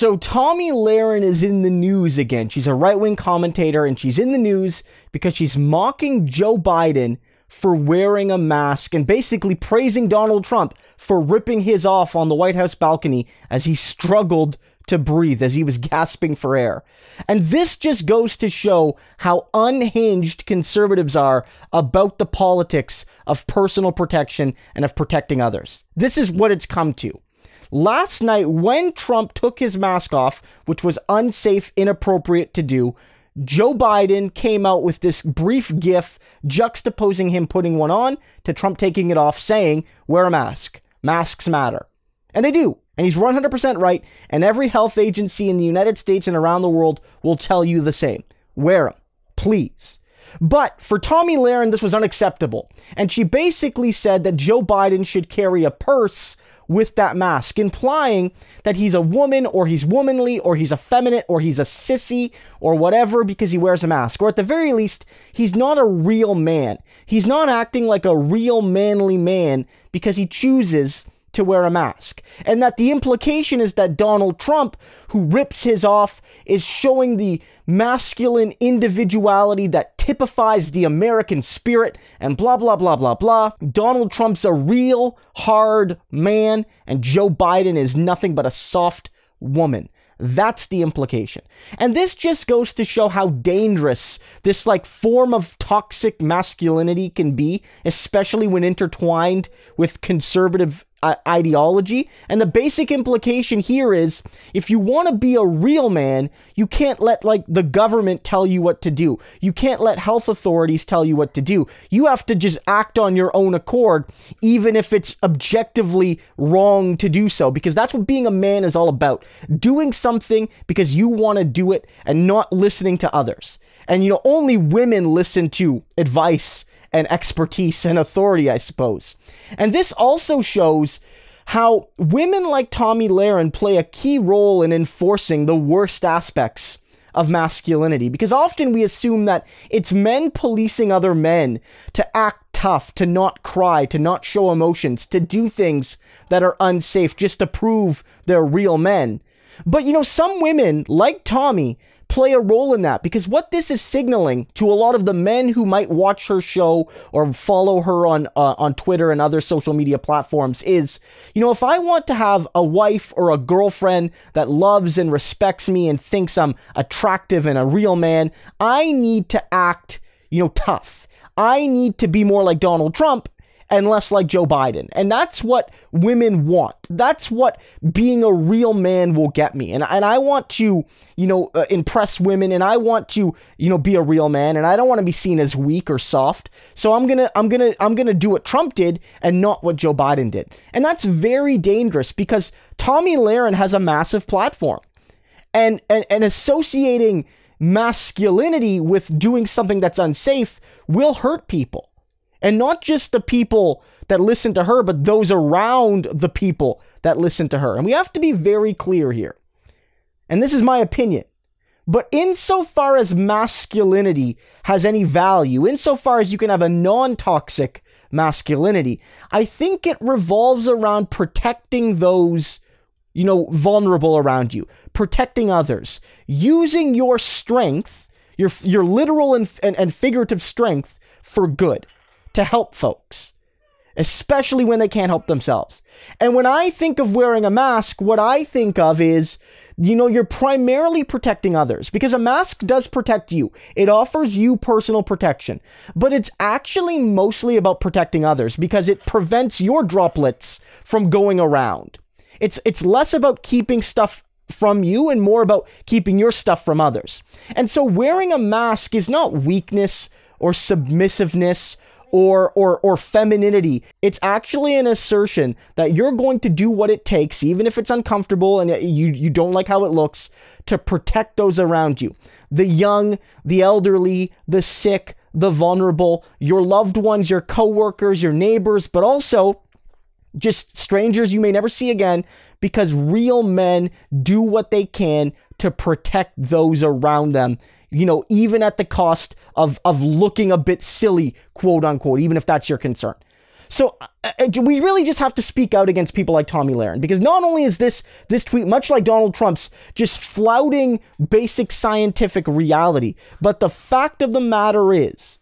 So Tomi Lahren is in the news again. She's a right-wing commentator, and she's in the news because she's mocking Joe Biden for wearing a mask and basically praising Donald Trump for ripping his off on the White House balcony as he struggled to breathe, as he was gasping for air. And this just goes to show how unhinged conservatives are about the politics of personal protection and of protecting others. This is what it's come to. Last night, when Trump took his mask off, which was unsafe, inappropriate to do, Joe Biden came out with this brief gif juxtaposing him putting one on to Trump taking it off, saying, wear a mask. Masks matter. And they do. And he's 100% right. And every health agency in the United States and around the world will tell you the same. Wear them, please. But for Tomi Lahren, this was unacceptable. And she basically said that Joe Biden should carry a purse with that mask, implying that he's a woman, or he's womanly, or he's effeminate, or he's a sissy, or whatever because he wears a mask. Or at the very least, he's not a real man. He's not acting like a real manly man because he chooses to wear a mask. And that the implication is that Donald Trump, who rips his off, is showing the masculine individuality that typifies the American spirit and blah, blah, blah, blah, blah. Donald Trump's a real hard man and Joe Biden is nothing but a soft woman. That's the implication. And this just goes to show how dangerous this form of toxic masculinity can be, especially when intertwined with conservative ideology. And the basic implication here is, if you want to be a real man, you can't let the government tell you what to do. You can't let health authorities tell you what to do. You have to just act on your own accord, even if it's objectively wrong to do so, because that's what being a man is all about. Doing something because you want to do it and not listening to others. And only women listen to advice and expertise and authority, I suppose. And this also shows how women like Tomi Lahren play a key role in enforcing the worst aspects of masculinity, because often we assume that it's men policing other men to act tough, to not cry, to not show emotions, to do things that are unsafe just to prove they're real men. But some women, like Tomi, play a role in that, because what this is signaling to a lot of the men who might watch her show or follow her on Twitter and other social media platforms is, if I want to have a wife or a girlfriend that loves and respects me and thinks I'm attractive and a real man, I need to act, tough. I need to be more like Donald Trump and less like Joe Biden. And that's what women want. That's what being a real man will get me. And I want to, impress women, and I want to, be a real man, and I don't want to be seen as weak or soft. So I'm going to do what Trump did and not what Joe Biden did. And that's very dangerous, because Tomi Lahren has a massive platform. And associating masculinity with doing something that's unsafe will hurt people. And not just the people that listen to her, but those around the people that listen to her. And we have to be very clear here. And this is my opinion. But insofar as masculinity has any value, insofar as you can have a non-toxic masculinity, I think it revolves around protecting those, vulnerable around you, protecting others, using your strength, your literal and figurative strength for good, to help folks, especially when they can't help themselves. And when I think of wearing a mask, what I think of is, you're primarily protecting others, because a mask does protect you. It offers you personal protection, but it's actually mostly about protecting others, because it prevents your droplets from going around. It's less about keeping stuff from you and more about keeping your stuff from others. And so wearing a mask is not weakness or submissiveness or femininity. It's actually an assertion that you're going to do what it takes, even if it's uncomfortable and you don't like how it looks, to protect those around you. The young, the elderly, the sick, the vulnerable, your loved ones, your coworkers, your neighbors, but also just strangers you may never see again, because real men do what they can to protect those around them, even at the cost of looking a bit silly, quote unquote, even if that's your concern. So we really just have to speak out against people like Tomi Lahren, because not only is this tweet, much like Donald Trump's, just flouting basic scientific reality, but the fact of the matter is,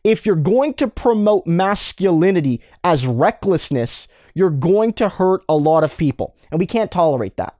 if you're going to promote masculinity as recklessness, you're going to hurt a lot of people, and we can't tolerate that.